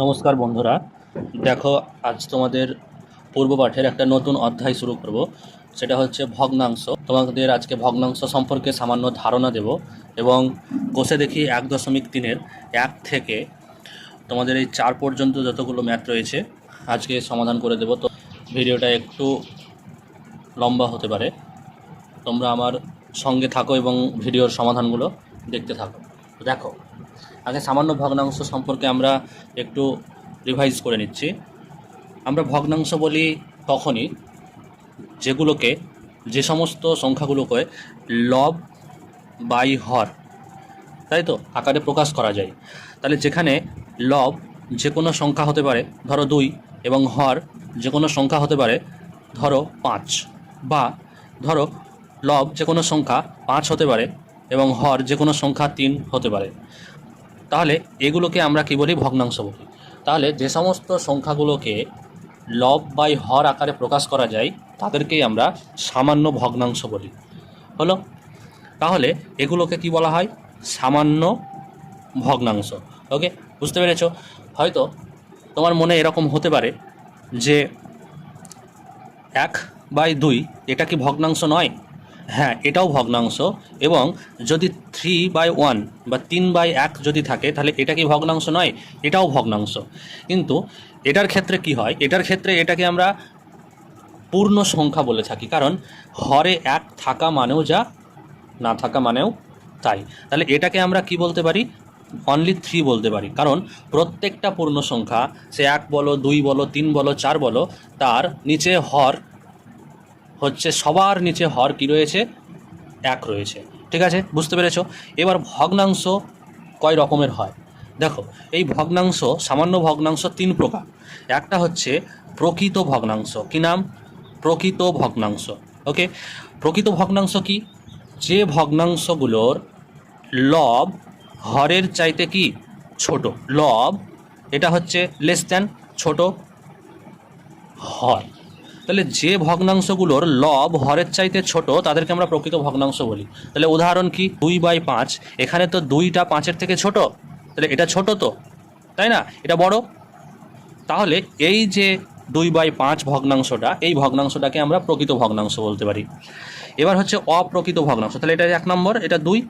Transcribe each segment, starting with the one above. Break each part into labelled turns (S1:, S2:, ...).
S1: নমস্কার বন্ধুরা, দেখো আজ তোমাদের পূর্ব পাঠের একটা নতুন অধ্যায় শুরু করব। সেটা হচ্ছে ভগ্নাংশ। তোমাদের আজকে ভগ্নাংশ সম্পর্কে সামান্য ধারণা দেব এবং কোষে দেখি 1.3-এর 1 থেকে তোমাদের এই 4 পর্যন্ত যতগুলো ম্যাথ রয়েছে আজকে সমাধান করে দেব। তো ভিডিওটা একটু লম্বা হতে পারে, তোমরা আমার সঙ্গে থাকো এবং ভিডিওর সমাধানগুলো দেখতে থাকো। দেখো, আগে সামান্য ভগ্নাংশ সম্পর্কে আমরা একটু রিভাইজ করে নিচ্ছি। আমরা ভগ্নাংশ বলি তখনই যেগুলোকে, যে সমস্ত সংখ্যাগুলোকে লব বাই হর, তাই তো, আকারে প্রকাশ করা যায়। তাহলে যেখানে লব যে কোনো সংখ্যা হতে পারে, ধরো 2, এবং হর যে কোনো সংখ্যা হতে পারে, ধরো 5, বা ধরো লব যে কোনো সংখ্যা 5 হতে পারে এবং হর যে কোনো সংখ্যা 3 হতে পারে, তাহলে এগুলোকে আমরা কি বলি? ভগ্নাংশ বলি। তাহলে যে সমস্ত সংখ্যাগুলোকে লব বাই হর আকারে প্রকাশ করা যায় তাদেরকেই আমরা সামান্য ভগ্নাংশ বলি। হলো? তাহলে এগুলোকে কি বলা হয়? সামান্য ভগ্নাংশ। ওকে, বুঝতে পেরেছো? হয়তো তোমার মনে এরকম হতে পারে যে 1/2 এটা কি ভগ্নাংশ নয়? হ্যাঁ, এটাও ভগ্নাংশ। এবং যদি 3/1 বা 3/1 যদি থাকে তাহলে এটা কি ভগ্নাংশ নয়? এটাও ভগ্নাংশ। কিন্তু এটার ক্ষেত্রে কি হয়? এটার ক্ষেত্রে এটাকে আমরা পূর্ণ সংখ্যা বলে থাকি, কারণ হরে 1 থাকা মানেও যা, না থাকা মানেও তাই। তাহলে এটাকে আমরা কি বলতে পারি? অনলি 3 বলতে পারি, কারণ প্রত্যেকটা পূর্ণ সংখ্যা, সে 1 বলো, 2 বলো, 3 বলো, 4 বলো, তার নিচে হর হচ্ছে, সবার নিচে হর কি রয়েছে? 1 রয়েছে। ঠিক আছে, বুঝতে পেরেছো? এবার ভগ্নাংশ কয় রকমের হয় দেখো। এই ভগ্নাংশ, সামান্য ভগ্নাংশ 3 প্রকার। একটা হচ্ছে প্রকৃত ভগ্নাংশ। কি নাম? প্রকৃত ভগ্নাংশ। ওকে, প্রকৃত ভগ্নাংশ কি? যে ভগ্নাংশগুলোর লব হরের চাইতে কি ছোট। লব এটা হচ্ছে লেস দ্যান, ছোট হর। তাহলে যে ভগ্নাংশগুলোর লব হরের চাইতে ছোট তাদেরকে আমরা প্রকৃত ভগ্নাংশ বলি। তাহলে উদাহরণ কি? 2/5। এখানে তো 2টা 5-এর থেকে ছোট, তাহলে এটা ছোট তো, তাই না? এটা বড়। তাহলে এই যে 2/5 ভগ্নাংশটা, এই ভগ্নাংশটাকে আমরা প্রকৃত ভগ্নাংশ বলতে পারি। এবার হচ্ছে অপ্রকৃত ভগ্নাংশ। তাহলে এটা 1 নম্বর, এটা 2।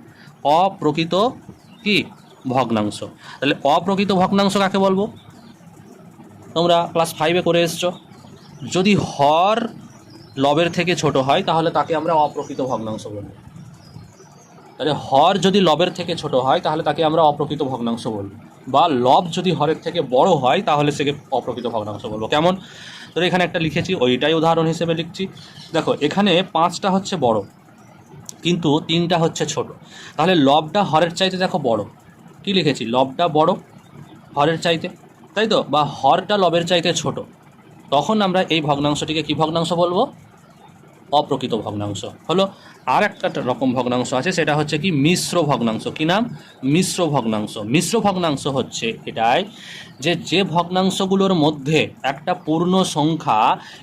S1: অপ্রকৃত কি ভগ্নাংশ। তাহলে অপ্রকৃত ভগ্নাংশ কাকে বলবো? তোমরা ক্লাস 5-এ করে এসছো। যদি হর লবের থেকে ছোট হয় তাহলে তাকে আমরা অপ্রকৃত ভগ্নাংশ বলব। তাহলে হর যদি লবের থেকে ছোট হয় তাহলে তাকে আমরা অপ্রকৃত ভগ্নাংশ বলব, বা লব যদি হরের থেকে বড় হয় তাহলে সেকে অপ্রকৃত ভগ্নাংশ বলবো। কেমন? তো এখানে একটা লিখেছি, ওইটাই উদাহরণ হিসেবে লিখছি। দেখো, এখানে 5টা হচ্ছে বড় কিন্তু 3টা হচ্ছে ছোট। তাহলে লবটা হরের চাইতে দেখো বড়। কি লিখেছি? লবটা বড় হরের চাইতে, তাই তো, বা হরটা লবের চাইতে ছোট। তখন আমরা এই ভগ্নাংশটিকে কি ভগ্নাংশ বলবো? অপ্রকৃত ভগ্নাংশ। হলো। আর একটা রকম ভগ্নাংশ আছে, সেটা হচ্ছে কি মিশ্র ভগ্নাংশ। কি নাম? মিশ্র ভগ্নাংশ। মিশ্র ভগ্নাংশ হচ্ছে এটাই যে, যে ভগ্নাংশগুলোর মধ্যে একটা পূর্ণ সংখ্যা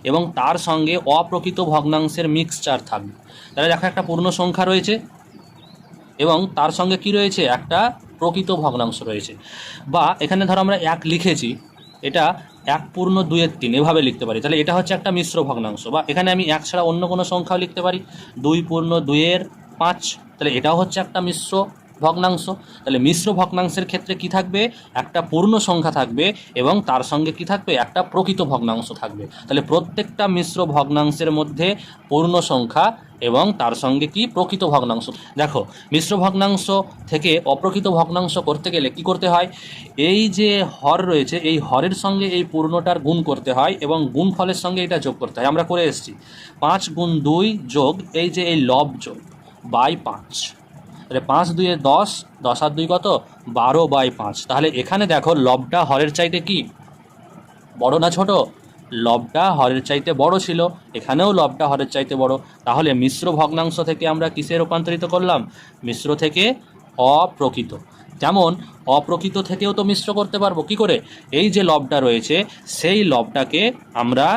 S1: এবং তার সঙ্গে অপ্রকৃত ভগ্নাংশের মিক্সচার থাকবে। তাহলে দেখো, একটা পূর্ণ সংখ্যা রয়েছে এবং তার সঙ্গে কি রয়েছে? একটা প্রকৃত ভগ্নাংশ রয়েছে। বা এখানে ধরো আমরা 1 লিখেছি, এটা 1/2-3 এভাবে লিখতে পারি। তাহলে এটা হচ্ছে একটা মিশ্র ভগ্নাংশ। বা এখানে আমি 1 ছাড়া অন্য কোনো সংখ্যাও লিখতে পারি, 2/2-5। তাহলে এটাও হচ্ছে একটা মিশ্র ভগ্নাংশ। তাহলে মিশ্র ভগ্নাংশের ক্ষেত্রে কি থাকবে? একটা পূর্ণ সংখ্যা থাকবে এবং তার সঙ্গে কি থাকবে? একটা প্রকৃত ভগ্নাংশ থাকবে। তাহলে প্রত্যেকটা মিশ্র ভগ্নাংশের মধ্যে পূর্ণ সংখ্যা এবং তার সঙ্গে কি? প্রকৃত ভগ্নাংশ। দেখো, মিশ্র ভগ্নাংশ থেকে অপ্রকৃত ভগ্নাংশ করতে গেলে কি করতে হয়? এই যে হর রয়েছে, এই হরের সঙ্গে এই পূর্ণটার গুণ করতে হয় এবং গুণফলের সঙ্গে এটা যোগ করতে হয়। আমরা করে এসেছি 5 × 2 যোগ এই যে এই লব যোগ বাই 5। তাহলে 5×2 10, 10 আর 2 কত? 12/5। তাহলে এখানে দেখো, লবটা হরের চাইতে কি বড় না ছোট? লবটা হরের চাইতে বড় ছিল, এখানেও লবটা হরের চাইতে বড়। তাহলে মিশ্র ভগ্নাংশ থেকে আমরা কিসে রূপান্তরিত করলাম? মিশ্র থেকে অপ্রকৃত। যেমন অপ্রকৃত থেকেও তো মিশ্র করতে পারবো। কি করে? এই যে লবটা রয়েছে সেই লবটাকে আমরা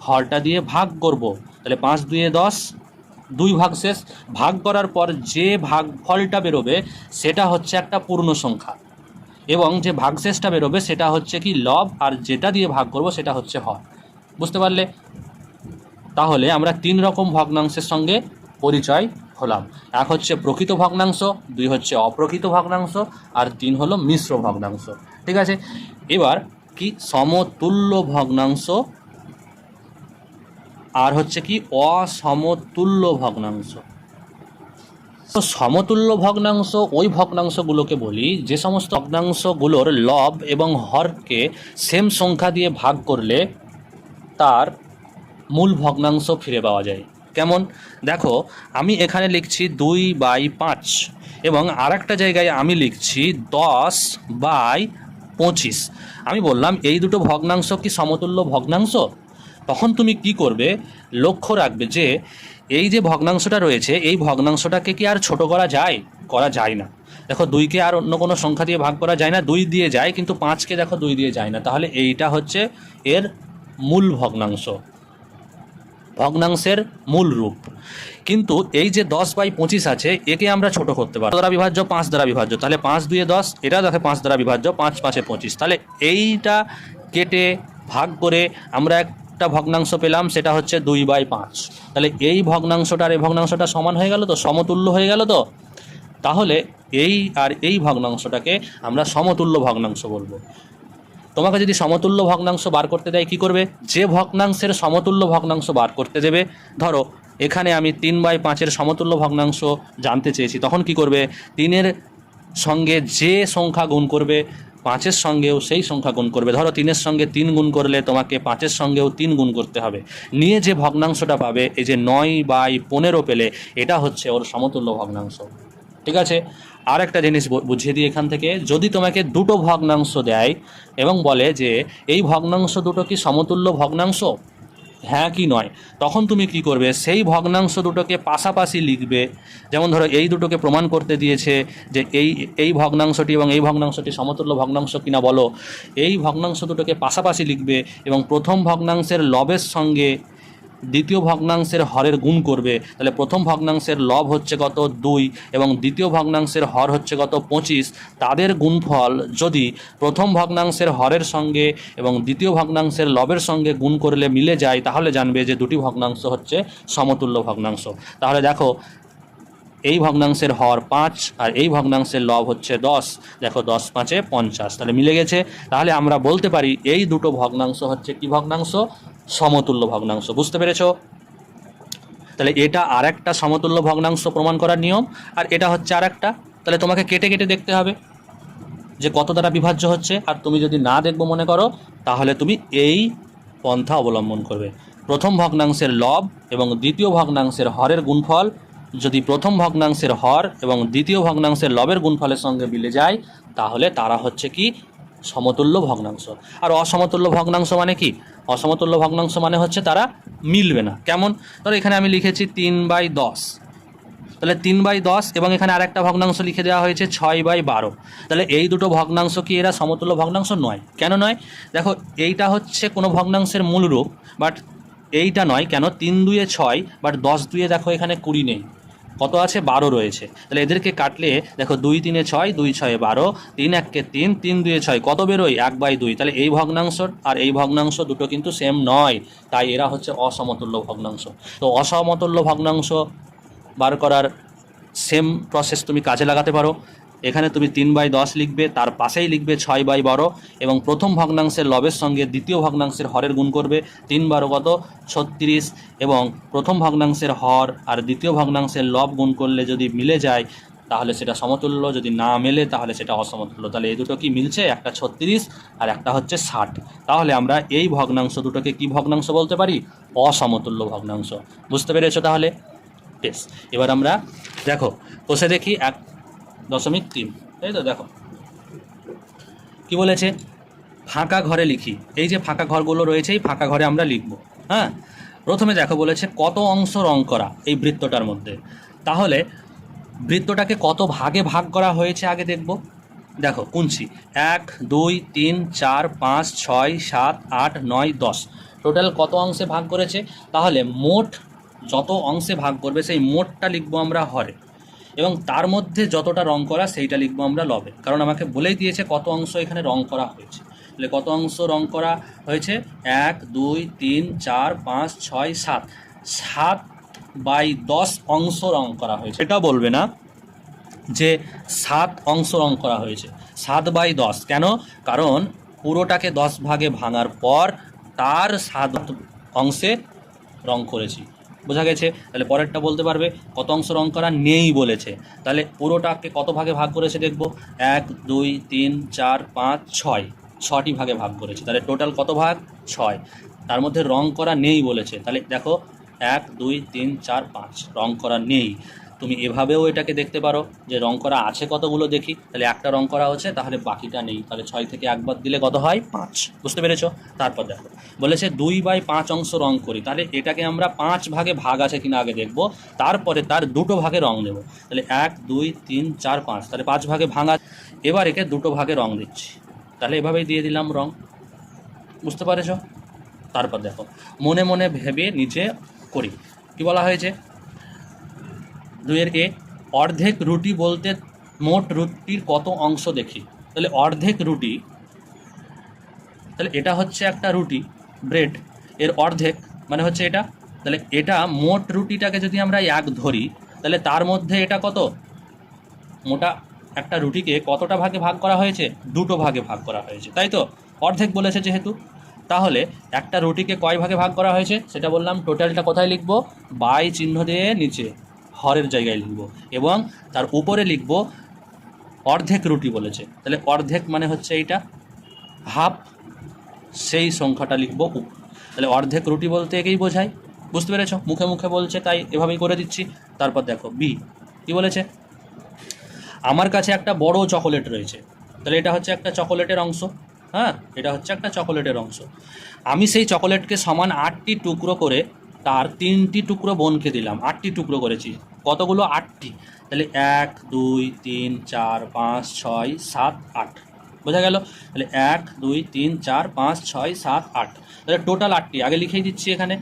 S1: হরটা দিয়ে ভাগ করব। তাহলে 5×2 10, 2 ভাগ শেষ। ভাগ করার পর যে ভাগফলটা বেরোবে সেটা হচ্ছে একটা পূর্ণ সংখ্যা এবং যে ভাগশেষটা বেরোবে সেটা হচ্ছে কি লব, আর যেটা দিয়ে ভাগ করব সেটা হচ্ছে হর। বুঝতে পারলে? তাহলে আমরা 3 রকম ভগ্নাংশের সঙ্গে পরিচয় হলাম। এক হচ্ছে প্রকৃত ভগ্নাংশ, 2 হচ্ছে অপ্রকৃত ভগ্নাংশ, আর 3 হলো মিশ্র ভগ্নাংশ। ঠিক আছে, এবার কি সমতুল্য ভগ্নাংশ আর হচ্ছে কি অসমতুল্য ভগ্নাংশ। তো সমতুল্য ভগ্নাংশ ওই ভগ্নাংশগুলোকে বলি যে সমস্ত ভগ্নাংশগুলোর লব এবং হরকে সেম সংখ্যা দিয়ে ভাগ করলে তার মূল ভগ্নাংশ ফিরে পাওয়া যায়। কেমন? দেখো, আমি এখানে লিখছি 2/5 এবং আর একটা জায়গায় আমি লিখছি 10/25। আমি বললাম এই দুটো ভগ্নাংশ কি সমতুল্য ভগ্নাংশ? তখন তুমি কি করবে, লক্ষ্য রাখবে যে এই যে ভগ্নাংশটা রয়েছে এই ভগ্নাংশটাকে কি আর ছোট করা যায়? করা যায় না। দেখো, 2কে আর অন্য কোনো সংখ্যা দিয়ে ভাগ করা যায় না, 2 দিয়ে যায়, কিন্তু 5কে দেখো 2 দিয়ে যায় না। তাহলে এইটা হচ্ছে এর মূল ভগ্নাংশ, ভগ্নাংশের মূল রূপ। কিন্তু এই যে 10/25 আছে একে আমরা ছোট করতে পারি, দ্বারা বিভাজ্য 5 দ্বারা বিভাজ্য, তাহলে 5 2 10, এটা দেখে 5 দ্বারা বিভাজ্য, 5 5 25। তাহলে এইটা কেটে ভাগ করে আমরা একটা ভগ্নাংশ পেলাম, সেটা হচ্ছে 2/5। তাহলে এই ভগ্নাংশটা আর এই ভগ্নাংশটা সমান হয়ে গেল তো, সমতুল্য হয়ে গেল তো। তাহলে এই আর এই ভগ্নাংশটাকে আমরা সমতুল্য ভগ্নাংশ বলবো। তোমাকে যদি সমতুল্য ভগ্নাংশ বার করতে দেয় কি করবে? যে ভগ্নাংশের সমতুল্য ভগ্নাংশ বার করতে দেবে, ধরো এখানে আমি 3/5-এর সমতুল্য ভগ্নাংশ জানতে চেয়েছি, তখন কি করবে? 3-এর সঙ্গে যে সংখ্যা গুণ করবে 5-এর সঙ্গেও সেই সংখ্যা গুণ করবে। ধরো 3-এর সঙ্গে 3 গুণ করলে তোমাকে 5-এর সঙ্গেও 3 গুণ করতে হবে, নিয়ে যে ভগ্নাংশটা পাবে, এই যে 9/15 পেলে, এটা হচ্ছে ওর সমতুল্য ভগ্নাংশ। ঠিক আছে, আর একটা জিনিস বুঝিয়ে দিই এখান থেকে, যদি তোমাকে দুটো ভগ্নাংশ দেয় এবং বলে যে এই ভগ্নাংশ দুটো কি সমতুল্য ভগ্নাংশ, হ্যাঁ কি নয়, তখন তুমি কি করবে? সেই ভগ্নাংশ দুটোকে পাশাপাশি লিখবে। যেমন ধরো এই দুটোকে প্রমাণ করতে দিয়েছে যে এই ভগ্নাংশটি এবং এই ভগ্নাংশটি সমতুল্য ভগ্নাংশ কিনা বলো। এই ভগ্নাংশ দুটোকে পাশাপাশি লিখবে এবং প্রথম ভগ্নাংশের লবের সঙ্গে দ্বিতীয় ভগ্নাংশের হরের গুণ করবে। তাহলে প্রথম ভগ্নাংশের লব হচ্ছে কত? 2, এবং দ্বিতীয় ভগ্নাংশের হর হচ্ছে কত? 25। তাদের গুণফল যদি প্রথম ভগ্নাংশের হরের সঙ্গে এবং দ্বিতীয় ভগ্নাংশের লবের সঙ্গে গুণ করলে মিলে যায়, তাহলে জানবে যে দুটি ভগ্নাংশ হচ্ছে সমতুল্য ভগ্নাংশ। তাহলে দেখো, এই ভগ্নাংশের হর 5 আর এই ভগ্নাংশের লব হচ্ছে 10। দেখো 10 5 50, তাহলে মিলে গেছে। তাহলে আমরা বলতে পারি এই দুটো ভগ্নাংশ হচ্ছে কি ভগ্নাংশ? সমতুল্য ভগ্নাংশ। বুঝতে পেরেছো? তাহলে এটা আর একটা সমতুল্য ভগ্নাংশ প্রমাণ করার নিয়ম, আর এটা হচ্ছে আর একটা। তাহলে তোমাকে কেটে কেটে দেখতে হবে যে কত দ্বারা বিভাজ্য হচ্ছে, আর তুমি যদি না দেখবো মনে করো, তাহলে তুমি এই পন্থা অবলম্বন করবে। প্রথম ভগ্নাংশের লব এবং দ্বিতীয় ভগ্নাংশের হরের গুণফল যদি প্রথম ভগ্নাংশের হর এবং দ্বিতীয় ভগ্নাংশের লবের গুণফলের সঙ্গে মিলে যায়, তাহলে তারা হচ্ছে কি? সমতুল্য ভগ্নাংশ। আর অসমতুল্য ভগ্নাংশ মানে কি? অসমতুল্য ভগ্নাংশ মানে হচ্ছে তারা মিলবে না। কেমন? ধরো এখানে আমি লিখেছি 3/10, তাহলে 3/10, এবং এখানে আর একটা ভগ্নাংশ লিখে দেওয়া হয়েছে 6/12। তাহলে এই দুটো ভগ্নাংশ কি এরা সমতুল্য ভগ্নাংশ নয়? কেন নয়? দেখো, এইটা হচ্ছে কোনো ভগ্নাংশের মূল রূপ, বাট এইটা নয়। কেন? 3 2 6, বাট 10 2 দেখো এখানে 20 নেই, কত আছে? 12 রয়েছে। তাহলে এদেরকে কাটলে দেখো 2 3 6, 2 6 12, 3 1 3, 3 2 6, কত বেরোয়? 1/2। তাহলে এই ভগ্নাংশ আর এই ভগ্নাংশ দুটো কিন্তু সেম নয়, তাই এরা হচ্ছে অসমতুল্য ভগ্নাংশ। তো অসমতুল্য ভগ্নাংশ বার করার সেম প্রসেস তুমি কাজে লাগাতে পারো। এখানে তুমি 3/10 লিখবে, তার পাশেই লিখবে 6/12, এবং প্রথম ভগ্নাংশের লবের সঙ্গে দ্বিতীয় ভগ্নাংশের হরের গুণ করবে। 3 12 কত? 36, এবং প্রথম ভগ্নাংশের হর আর দ্বিতীয় ভগ্নাংশের লব গুণ করলে যদি মিলে যায় তাহলে সেটা সমতুল্য, যদি না মেলে তাহলে সেটা অসমতুল্য। তাহলে এই দুটো কি মিলছে? একটা 36 আর একটা হচ্ছে 60। তাহলে আমরা এই ভগ্নাংশ দুটোকে কি ভগ্নাংশ বলতে পারি? অসমতুল্য ভগ্নাংশ। বুঝতে পেরেছো তাহলে? বেশ, এবার আমরা দেখো কষে দেখি 1.3। তাই তো, দেখো কি বলেছে? ফাঁকা ঘরে লিখি। এই যে ফাঁকা ঘরগুলো রয়েছে, এই ফাঁকা ঘরে আমরা লিখব। হ্যাঁ, প্রথমে দেখো বলেছে কত অংশ রং করা এই বৃত্তটার মধ্যে। তাহলে বৃত্তটাকে কত ভাগে ভাগ করা হয়েছে আগে দেখব। দেখো গুনছি, 1 2 3 4 5 6 7 8 9 10, টোটাল কত অংশে ভাগ করেছে? তাহলে মোট যত অংশে ভাগ করবে সেই মোটটা লিখবো আমরা হরে। এবং তার মধ্যে যতটা রং করা সেইটা লিখবো আমরা লবে, কারণ আমাকে বলেই দিয়েছে কত অংশ এখানে রং করা হয়েছে। তাহলে কত অংশ রং করা হয়েছে, 1 2 3 4 5 6 7, 7/10 অংশ রং করা হয়েছে। এটা বলবে না যে 7 অংশ রং করা হয়েছে, 7/10। কেন? কারণ পুরোটাকে 10 ভাগে ভাঙার পর তার 7 অংশে রং করেছি। বোঝা গেছে? তাহলে পরেরটা বলতে পারবে কত অংশ রং করা নেই বলেছে, তাহলে পুরোটাকে কত ভাগে ভাগ করেছে দেখব, 1 2 3 4 5 6, 6টি ভাগে ভাগ করেছে। তাহলে টোটাল কত ভাগ? 6। তার মধ্যে রং করা নেই বলেছে, তাহলে দেখো 1 2 3 4 5 রং করা নেই। তুমি এভাবেও এটাকে দেখতে পারো যে রং করা আছে কতগুলো দেখি, তাহলে একটা রং করা হচ্ছে, তাহলে বাকিটা নেই, তাহলে 6 থেকে 1 বাদ দিলে কত হয়? 5। বুঝতে পেরেছো? তারপর দেখো বলেছে 2/5 অংশ রং করি, তাহলে এটাকে আমরা 5 ভাগে ভাগ আছে কিনা আগে দেখব, তারপরে তার দুটো ভাগে রং দেব। তাহলে 1 2 3 4 5, তাহলে 5 ভাগে ভাঙা, এবার একে দুটো ভাগে রং দিচ্ছি, তাহলে এভাবেই দিয়ে দিলাম রং। বুঝতে পেরেছো? তারপর দেখো মনে মনে ভেবে নিচে করি, কি বলা হয়েছে, 2 এ অর্ধেক রুটি বলতে মোট রুটির কত অংশ দেখি। তাহলে অর্ধেক রুটি, তাহলে এটা হচ্ছে একটা রুটি, ব্রেড, এর অর্ধেক মানে হচ্ছে এটা। তাহলে এটা মোট রুটিটাকে যদি আমরা 1 ধরি, তাহলে তার মধ্যে এটা কত, মোটা একটা রুটিকে কতটা ভাগে ভাগ করা হয়েছে? দুটো ভাগে ভাগ করা হয়েছে, তাই তো? অর্ধেক বলেছে যেহেতু, তাহলে একটা রুটিকে কয় ভাগে ভাগ করা হয়েছে সেটা বললাম। টোটালটা কোথায় লিখবো? বাই চিহ্ন দিয়ে নিচে হরের জায়গায় লিখব, এবং তার উপরে লিখব অর্ধেক রুটি বলেছে, তাহলে অর্ধেক মানে হচ্ছে এইটা, হাফ, সেই সংখ্যাটা লিখব উপ। তাহলে অর্ধেক রুটি বলতে একেই বোঝায়। বুঝতে পেরেছ? মুখে মুখে বলছে তাই এভাবেই করে দিচ্ছি। তারপর দেখো বি কি বলেছে, আমার কাছে একটা বড় চকোলেট রয়েছে, তাহলে এটা হচ্ছে একটা চকোলেটের অংশ। হ্যাঁ, এটা হচ্ছে একটা চকোলেটের অংশ। আমি সেই চকোলেটকে সমান 8টি টুকরো করে তার 3টি টুকরো বোনকে দিলাম। 8টি টুকরো করেছি, কতগুলো? 8টি। তাহলে 1 2 3 4 5 6 7 8, বোঝা গেল? তাহলে 1 2 3 4 5 6 7 8, তাহলে টোটাল 8টি আগে লিখেই দিচ্ছি এখানে।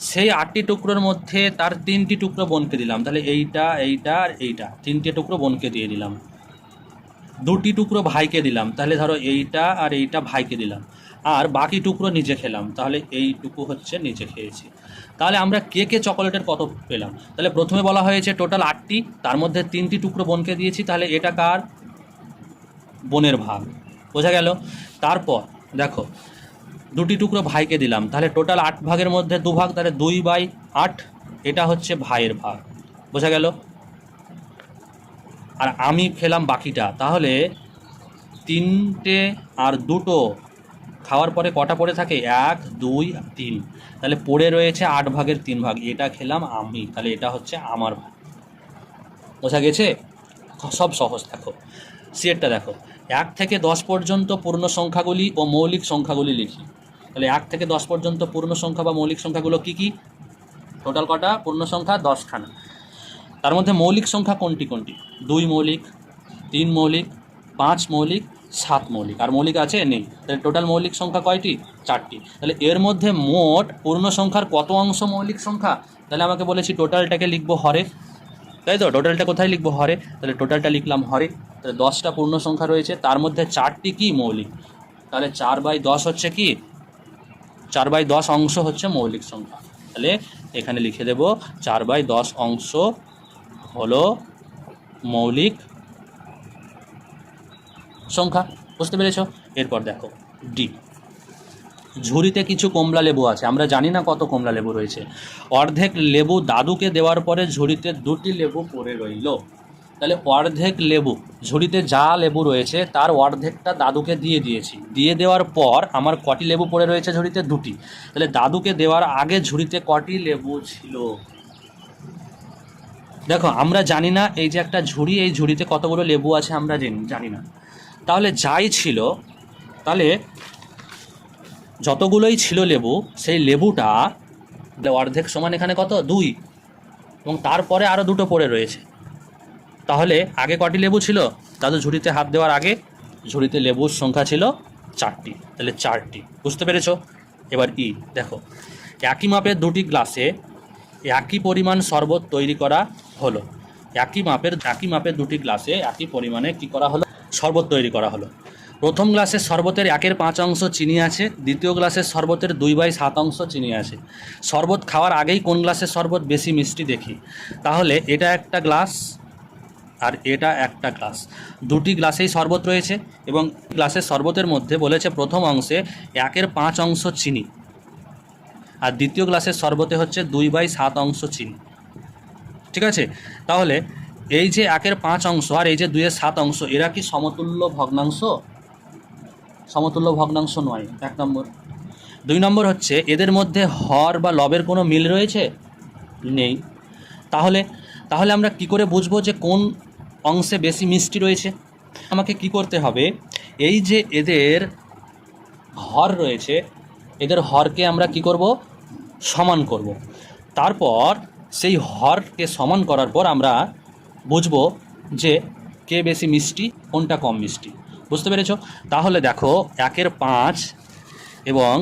S1: সেই 8টি টুকরোর মধ্যে তার 3টি টুকরো বোনকে দিলাম, তাহলে এইটা এইটা আর এইটা, 3টে টুকরো বোনকে দিয়ে দিলাম। 2টি টুকরো ভাইকে দিলাম, তাহলে ধরো এইটা আর এইটা ভাইকে দিলাম, আর বাকি টুকরো নিজে খেলাম, তাহলে এইটুকু হচ্ছে নিজে খেয়েছি। তাহলে আমরা কে কে চকোলেটের কত পেলাম? তাহলে প্রথমে বলা হয়েছে টোটাল 8টি, তার মধ্যে 3টি টুকরো বোনকে দিয়েছি, তাহলে এটা কার? বোনের ভাগ। বোঝা গেল? তারপর দেখো 2টি টুকরো ভাইকে দিলাম, তাহলে টোটাল 8 ভাগের মধ্যে 2 ভাগ, তাহলে 2/8, এটা হচ্ছে ভাইয়ের ভাগ। বোঝা গেল? আর আমি খেলাম বাকিটা, তাহলে 3টে আর 2টো খাওয়ার পরে কটা পড়ে থাকে? 1 2 3, তাহলে পড়ে রয়েছে 8 ভাগের 3 ভাগ, এটা খেলাম আমি, তাহলে এটা হচ্ছে আমার ভাগ। বোঝা গেছে? সব সহজ। দেখো সিয়েরটা দেখো, 1 থেকে 10 পর্যন্ত পূর্ণ সংখ্যাগুলি ও মৌলিক সংখ্যাগুলি লিখি। তাহলে 1 থেকে 10 পর্যন্ত পূর্ণ সংখ্যা বা মৌলিক সংখ্যাগুলো কী কী? টোটাল কটা পূর্ণ সংখ্যা? 10খানা। তার মধ্যে মৌলিক সংখ্যা কোনটি কোনটি? 2 মৌলিক, 3 মৌলিক, 5 মৌলিক, 7 মৌলিক, আর মৌলিক আছে নেই। তাহলে টোটাল মৌলিক সংখ্যা কয়টি? 4টি। তাহলে এর মধ্যে মোট পূর্ণ সংখ্যার কত অংশ মৌলিক সংখ্যা? তাহলে আমাকে বলেছি টোটালটাকে লিখবো হরে, তাই তো? টোটালটা কোথায় লিখবো? হরে। তাহলে টোটালটা লিখলাম হরে। তাহলে 10টা পূর্ণ সংখ্যা রয়েছে, তার মধ্যে 4টি কি? মৌলিক। তাহলে 4/10 হচ্ছে কি? 4/10 অংশ হচ্ছে মৌলিক সংখ্যা। তাহলে এখানে লিখে দেব 4/10 অংশ হলো মৌলিক সংখ্যা। বুঝতে পেরেছ? এরপর দেখো ডি, ঝুড়িতে কিছু কমলা লেবু আছে, আমরা জানি না কত কমলা লেবু রয়েছে। অর্ধেক লেবু দাদুকে দেওয়ার পরে ঝুড়িতে 2টি লেবু পড়ে রইল। তাহলে অর্ধেক লেবু, ঝুড়িতে যা লেবু রয়েছে তার অর্ধেকটা দাদুকে দিয়ে দিয়েছি, দিয়ে দেওয়ার পর আমার কটি লেবু পড়ে রয়েছে? ঝুড়িতে 2টি। তাহলে দাদুকে দেওয়ার আগে ঝুড়িতে কটি লেবু ছিল? দেখো আমরা জানি না, এই যে একটা ঝুড়ি, এই ঝুড়িতে কতগুলো লেবু আছে আমরা জানি না। তাহলে যাই ছিল, তাহলে যতগুলোই ছিল লেবু, সেই লেবুটা অর্ধেক সমান এখানে কত? 2, এবং তারপরে আরও 2টো পড়ে রয়েছে। তাহলে আগে কটি লেবু ছিল? দাদু ঝুড়িতে হাত দেওয়ার আগে ঝুড়িতে লেবুর সংখ্যা ছিল 4টি, তাহলে 4টি। বুঝতে পেরেছ? এবার ই দেখো, একই মাপের 2টি গ্লাসে একই পরিমাণ শরবত তৈরি করা হলো। একই মাপের দুটি গ্লাসে একই পরিমাণে কি করা হলো, শরবত তৈরি করা হলো। প্রথম গ্লাসের শরবতের 1/5 অংশ চিনি আছে, দ্বিতীয় গ্লাসের শরবতের 2/7 অংশ চিনি আছে। শরবত খাওয়ার আগেই কোন গ্লাসের শরবত বেশি মিষ্টি দেখি। তাহলে এটা একটা গ্লাস আর এটা একটা গ্লাস, দুটি গ্লাসেই শরবত রয়েছে এবং গ্লাসের শরবতের মধ্যে বলেছে প্রথম অংশে 1/5 অংশ চিনি আর দ্বিতীয় গ্লাসের শরবতে হচ্ছে 2/7 অংশ চিনি। ঠিক আছে, তাহলে এই যে 1/5 অংশ আর এই যে 2/7 অংশ, এরা কি সমতুল্য ভগ্নাংশ? সমতুল্য ভগ্নাংশ নয়, 1 নম্বর। 2 নম্বর হচ্ছে এদের মধ্যে হর বা লবের কোনো মিল রয়েছে? নেই। তাহলে আমরা কি করে বুঝবো যে কোন অংশে বেশি মিষ্টি রয়েছে? আমাকে কি করতে হবে, এই যে এদের হর রয়েছে, এদের হরকে আমরা কি করব, সমান করব। তারপর সেই হরকে সমান করার পর আমরা বুঝবো যে কে বেশি মিষ্টি, কোনটা কম মিষ্টি। বুঝতে পেরেছ? তাহলে দেখো 1/5 এবং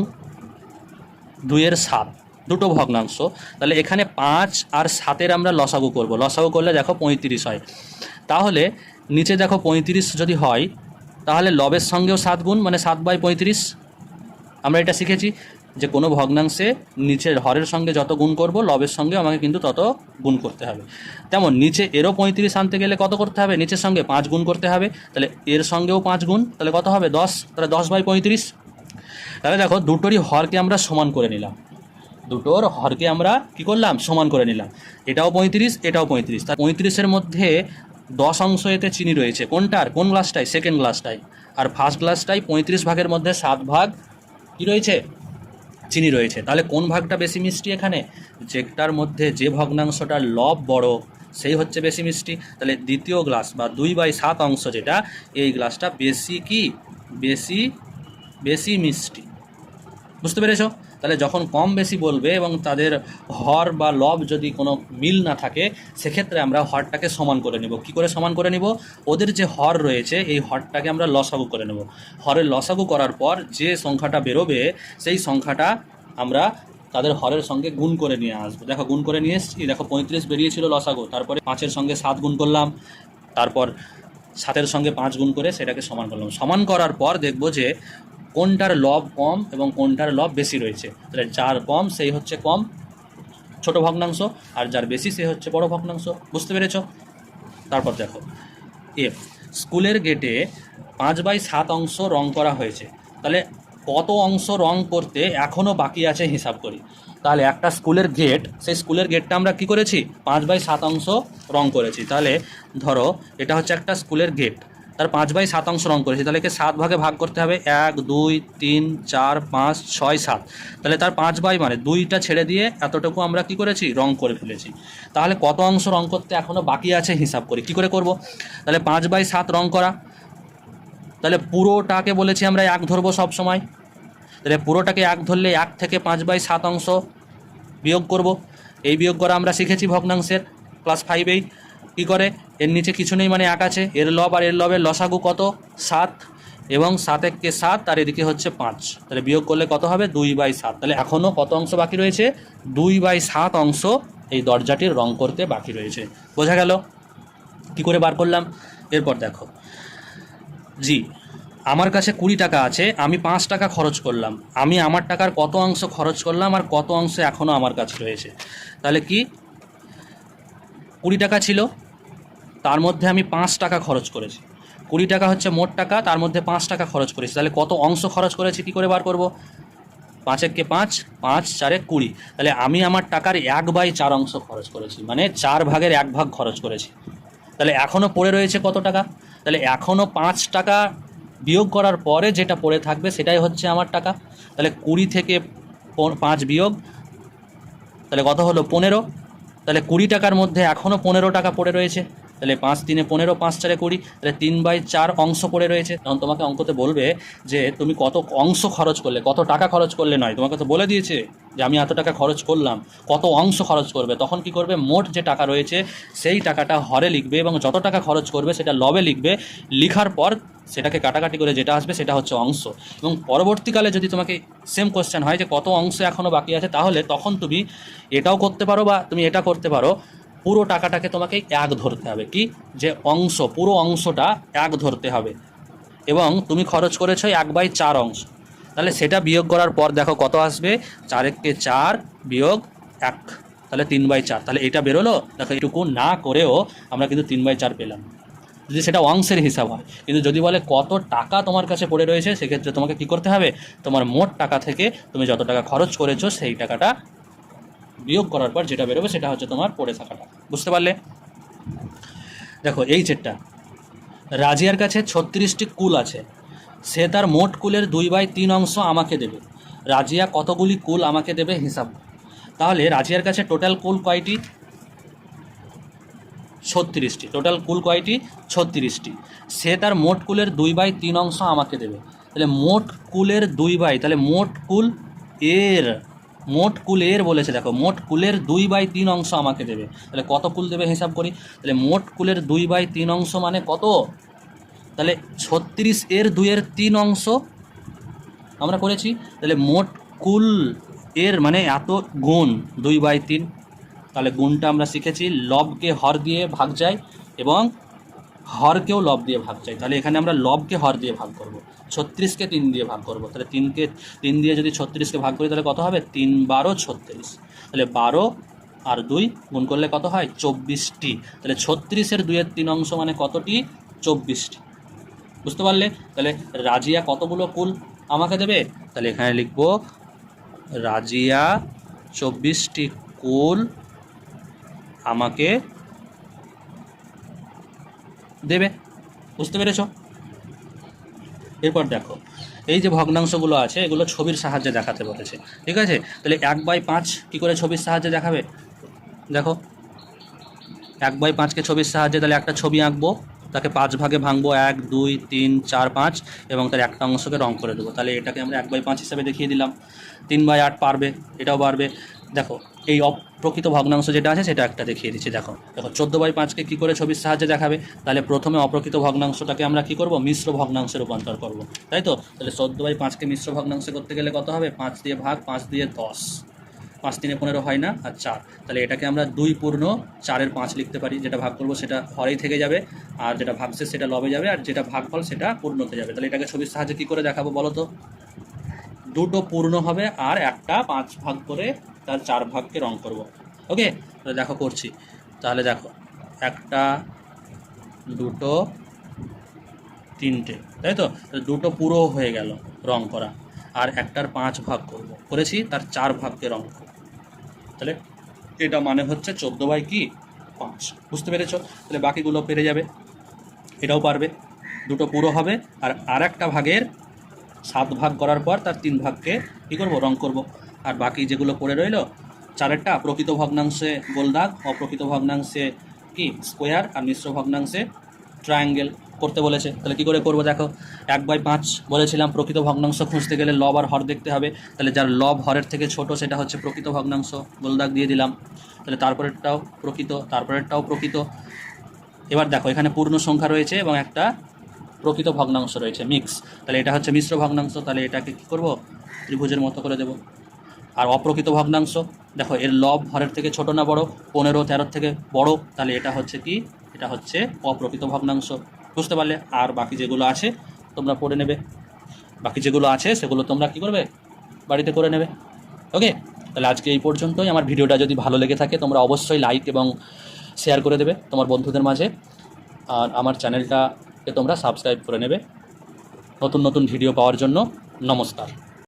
S1: 2/7 দুটো ভগ্নাংশ, তাহলে এখানে 5 আর 7-এর আমরা লসাগু করব। লসাগু করলে দেখো 35 হয়। তাহলে নিচে দেখো 35 যদি হয়, তাহলে লবের সঙ্গেও 7 গুণ, মানে 7/35। আমরা এটা শিখেছি যে কোনো ভগ্নাংশে নিচের হরের সঙ্গে যত গুণ করব, লবের সঙ্গে আমাকে কিন্তু তত গুণ করতে হবে। তেমন নিচে এরও 35 আনতে গেলে কত করতে হবে, নিচের সঙ্গে 5 গুণ করতে হবে। তাহলে এর সঙ্গেও 5 গুণ, তাহলে কত হবে 10, তাহলে 10/35। তাহলে দেখো দুটোরই হরকে আমরা সমান করে নিলাম, দুটোর হরকে আমরা কি করলাম, সমান করে নিলাম। এটাও 35, এটাও 35। তা 35-এর মধ্যে 10 অংশ এতে চিনি রয়েছে, কোনটার, কোন গ্লাসটায়, সেকেন্ড গ্লাসটায়। আর ফার্স্ট গ্লাসটায় 35 ভাগের মধ্যে 7 ভাগ কি রয়েছে, চিনি রয়েছে। তাহলে কোন ভাগটা বেশি মিষ্টি এখানে, যেটার মধ্যে যে ভগ্নাংশটার লব বড় সেই হচ্ছে বেশি মিষ্টি। তাহলে দ্বিতীয় গ্লাস বা 2/7 অংশ যেটা, এই গ্লাসটা বেশি কি, বেশি মিষ্টি। বুঝতে পেরেছো? তাহলে যখন কম বেশি বলবে এবং তাদের হর বা লব যদি কোনো মিল না থাকে, সেক্ষেত্রে আমরা হরটাকে সমান করে নেব। কি করে সমান করে নেব, ওদের যে হর রয়েছে এই হরটাকে আমরা লসাগু করে নেব। হরের লসাগু করার পর যে সংখ্যাটা বেরোবে সেই সংখ্যাটা আমরা তাদের হরের সঙ্গে গুণ করে নিয়ে আসবো। দেখো গুণ করে নিয়ে এসেছি, দেখো 35 বেরিয়েছিল লসাগু, তারপরে 5-এর সঙ্গে 7 গুণ করলাম, তারপর 7-এর সঙ্গে 5 গুণ করে সেটাকে সমান করলাম। সমান করার পর দেখব যে কোনটার লব কম এবং কোনটার লব বেশি রয়েছে। তাহলে যার কম সেই হচ্ছে কম, ছোট ভগ্নাংশ, আর যার বেশি সে হচ্ছে বড় ভগ্নাংশ। বুঝতে পেরেছ? তারপর দেখো এফ, স্কুলের গেটে 5/7 অংশ রং করা হয়েছে। তাহলে কত অংশ রং করতে এখনও বাকি আছে হিসাব করি। তাহলে একটা স্কুলের গেট, সেই স্কুলের গেটটা আমরা কি করেছি, 5/7 অংশ রং করেছি। তাহলে ধরো এটা হচ্ছে একটা স্কুলের গেট, তার 5/7 অংশ রং করেছি। তাহলে একে 7 ভাগে ভাগ করতে হবে, 1 2 3 4 5 6 7। তাহলে তার 5 মানে 2টা ছেড়ে দিয়ে এতটুকু আমরা কি করেছি, রং করে ফেলেছি। তাহলে কত অংশ রং করতে এখনও বাকি আছে হিসাব করি। কি করে করব, তাহলে 5/7 রং করা, তাহলে পুরোটাকে বলেছি আমরা 1 ধরবো সব সময়। তাহলে পুরোটাকে 1 ধরলে 1 থেকে 5/7 অংশ বিয়োগ করব। এই বিয়োগ করা আমরা শিখেছি ভগ্নাংশের ক্লাস 5-এই। কী করে, এর নিচে কিছু নেই মানে 1 আছে, এর লব আর এর লবের লসাগু কত, 7, এবং 7 একে 7 আর এদিকে হচ্ছে 5। তাহলে বিয়োগ করলে কত হবে, 2/7। তাহলে এখনও কত অংশ বাকি রয়েছে, 2/7 অংশ এই দরজাটির রং করতে বাকি রয়েছে। বোঝা গেল কী করে বার করলাম? এরপর দেখো, জি আমার কাছে 20 টাকা আছে, আমি 5 টাকা খরচ করলাম। আমি আমার টাকার কত অংশ খরচ করলাম আর কত অংশ এখনও আমার কাছে রয়েছে। তাহলে কি, 20 টাকা ছিল, তার মধ্যে আমি 5 টাকা খরচ করেছি। 20 টাকা হচ্ছে মোট টাকা, তার মধ্যে 5 টাকা খরচ করেছি। তাহলে কত অংশ খরচ করেছি কী করে বার করব, 5 একে 5, 5 4 20। তাহলে আমি আমার টাকার 1/4 অংশ খরচ করেছি, মানে 4 ভাগের 1 ভাগ খরচ করেছি। তাহলে এখনও পড়ে রয়েছে কত টাকা, তাহলে এখনও 5 টাকা বিয়োগ করার পরে যেটা পড়ে থাকবে সেটাই হচ্ছে আমার টাকা। তাহলে 20 থেকে 5 বিয়োগ, তাহলে কত হলো, 15। তাহলে 20 টাকার মধ্যে এখনও 15 টাকা পড়ে রয়েছে। তাহলে 5 3 15, 5 4 20, তাহলে 3/4 অংশ পড়ে রয়েছে। তখন তোমাকে অঙ্কতে বলবে যে তুমি কত অংশ খরচ করলে, কত টাকা খরচ করলে নয়, তোমাকে তো বলে দিয়েছে যে আমি এত টাকা খরচ করলাম, কত অংশ খরচ করবে। তখন কি করবে, মোট যে টাকা রয়েছে সেই টাকাটা হরে লিখবে এবং যত টাকা খরচ করবে সেটা লবে লিখবে। লিখার পর সেটাকে কাটাকাটি করে যেটা আসবে সেটা হচ্ছে অংশ। এবং পরবর্তীকালে যদি তোমাকে সেম কোশ্চেন হয় যে কত অংশ এখনও বাকি আছে, তাহলে তখন তুমি এটাও করতে পারো বা তুমি এটা করতে পারো পুরো টাকাটাকে তোমাকে এক ধরতে হবে, কি যে অংশ, পুরো অংশটা এক ধরতে হবে, এবং তুমি খরচ করেছো 1/4 অংশ, তাহলে সেটা বিয়োগ করার পর দেখো কত আসবে, 4 × 4 বিয়োগ 1, তাহলে 3/4। তাহলে এটা বেরোলো, দেখো এটুকু না করেও আমরা কিন্তু 3/4 পেলাম, যদি সেটা অংশের হিসাব হয়। কিন্তু যদি বলে কত টাকা তোমার কাছে পড়ে রয়েছে, সেক্ষেত্রে তোমাকে কি করতে হবে, তোমার মোট টাকা থেকে তুমি যত টাকা খরচ করেছো সেই টাকাটা বিয়োগ করার পর যেটা বেরোবে সেটা হচ্ছে তোমার পড়ে থাকা টাকা। বুঝতে পারলে? দেখো এই যেটা রাজিয়ার কাছে 36টি কুল আছে, সে তার মোট কুলের 2/3 অংশ আমাকে দেবে। রাজিয়া কতগুলি কুল আমাকে দেবে হিসাব। তাহলে রাজিয়ার কাছে টোটাল কুল কয়টি? 36টি। টোটাল কুল কয়টি? 36টি। সে তার মোট কুলের 2/3 অংশ আমাকে দেবে। তাহলে মোট কুলের 2/, তাহলে মোট কুল এর বলেছে, দেখো মোট কুলের 2/3 অংশ আমাকে দেবে। তাহলে কত কুল দেবে হিসাব করি। তাহলে মোট কুলের 2/3 অংশ মানে কত? তাহলে 36 এর 2/3 অংশ আমরা করেছি। তাহলে মোট কুল এর মানে এত গুণ 2/3। তাহলে গুণটা আমরা শিখেছি, লবকে হর দিয়ে ভাগ যায় এবং হরকেও লব দিয়ে ভাগ যায়। তাহলে এখানে আমরা লবকে হর দিয়ে ভাগ করব, 36কে 3 দিয়ে ভাগ করব। তাহলে 3কে 3 দিয়ে যদি 36কে ভাগ করি তাহলে কত হবে? 3 × 12 = 36। তাহলে 12 আর 2 গুণ করলে কত হয়? 24টি। তাহলে 36 এর 2/3 অংশ মানে কতটি? 24টি। বুঝতে পারলে? তাহলে রাজিয়া কতগুলো কুল আমাকে দেবে? তাহলে এখানে লিখব রাজিয়া 24টি কুল আমাকে দেবে। বুঝতে পেরেছ? এরপর দেখো এই যে ভগ্নাংশগুলো আছে এগুলো ছবির সাহায্যে দেখাতে বলেছে, ঠিক আছে? তাহলে 1/5 কী করে ছবির সাহায্যে দেখাবে? দেখো 1/5কে ছবির সাহায্যে তাহলে একটা ছবি আঁকবো, তাকে 5 ভাগে ভাঙবো, 1 2 3 4 5, এবং তার একটা অংশকে রং করে দেবো। তাহলে এটাকে আমরা 1/5 হিসাবে দেখিয়ে দিলাম। 3/8 পারবে, এটাও পারবে। দেখো এই অপ্রকৃত ভগ্নাংশ যেটা আছে সেটা একটা দেখিয়ে দিচ্ছি। দেখো 14/5কে কী করে ছবির সাহায্যে দেখাবে? তাহলে প্রথমে অপ্রকৃত ভগ্নাংশটাকে আমরা কি করব? মিশ্র ভগ্নাংশে রূপান্তর করব, তাই তো? তাহলে 14/5কে মিশ্র ভগ্নাংশে করতে গেলে কত হবে? 5 দিয়ে ভাগ, 5 দিয়ে 10, 5 × 3 = 15 হয় না, আর 4। তাহলে এটাকে আমরা 2 পূর্ণ 4-এর 5 লিখতে পারি। যেটা ভাগ করব সেটা হরেই থেকে যাবে, আর যেটা ভাগশেষ সেটা লবে যাবে, আর যেটা ভাগফল সেটা পূর্ণতে যাবে। তাহলে এটাকে ছবির সাহায্যে কী করে দেখাবো বলো তো? দুটো পূর্ণ হবে আর একটা 5 ভাগ করে তার 4 ভাগকে রং করব। ওকে, তাহলে দেখো করছি। তাহলে দেখো 1 2 3টে, তাই তো? দুটো পুরো হয়ে গেল রং করা, আর একটার 5 ভাগ করব, করেছি, তার 4 ভাগকে রং করব। তাহলে এটা মানে হচ্ছে 14/5। বুঝতে পেরেছো? তাহলে বাকিগুলো পেরে যাবে, এটাও পারবে। দুটো পুরো হবে আর একটা ভাগের 7 ভাগ করার পর তার 3 ভাগকে কী করবো? রং করব। আর বাকি যেগুলো পড়ে রইল 4টা প্রকৃত ভগ্নাংশে গোলদাগ, অপ্রকৃত ভগ্নাংশে কি স্কোয়ার, আর মিশ্র ভগ্নাংশে ট্রায়াঙ্গেল করতে বলেছে। তাহলে কী করে করব? দেখো 1/5 বলেছিলাম, প্রকৃত ভগ্নাংশ খুঁজতে গেলে লব আর হর দেখতে হবে। তাহলে যার লব হরের থেকে ছোট সেটা হচ্ছে প্রকৃত ভগ্নাংশ, গোলদাগ দিয়ে দিলাম। তাহলে তারপরেরটাও প্রকৃত, তারপরেরটাও প্রকৃত। এবার দেখো এখানে পূর্ণ সংখ্যা রয়েছে এবং একটা প্রকৃত ভগ্নাংশ রয়েছে মিক্স, তাহলে এটা হচ্ছে মিশ্র ভগ্নাংশ। তাহলে এটাকে কী করব? ত্রিভুজের মতো করে দেব। আর অপ্রকৃত ভগ্নাংশ দেখো এর লব হরের থেকে ছোট না বড়? 15 13 থেকে বড়, তাহলে এটা হচ্ছে কি? এটা হচ্ছে অপ্রকৃত ভগ্নাংশ। বুঝতে পারলে? আর বাকি যেগুলো আছে তোমরা পড়ে নেবে, বাকি যেগুলো আছে সেগুলো তোমরা কি করবে? বাড়িতে করে নেবে। ওকে, তাহলে আজকে এই পর্যন্তই। আমার ভিডিওটা যদি ভালো লেগে থাকে তোমরা অবশ্যই লাইক এবং শেয়ার করে দেবে তোমার বন্ধুদের মাঝে, আর আমার চ্যানেলটাকে তোমরা সাবস্ক্রাইব করে নেবে নতুন নতুন ভিডিও পাওয়ার জন্য। নমস্কার।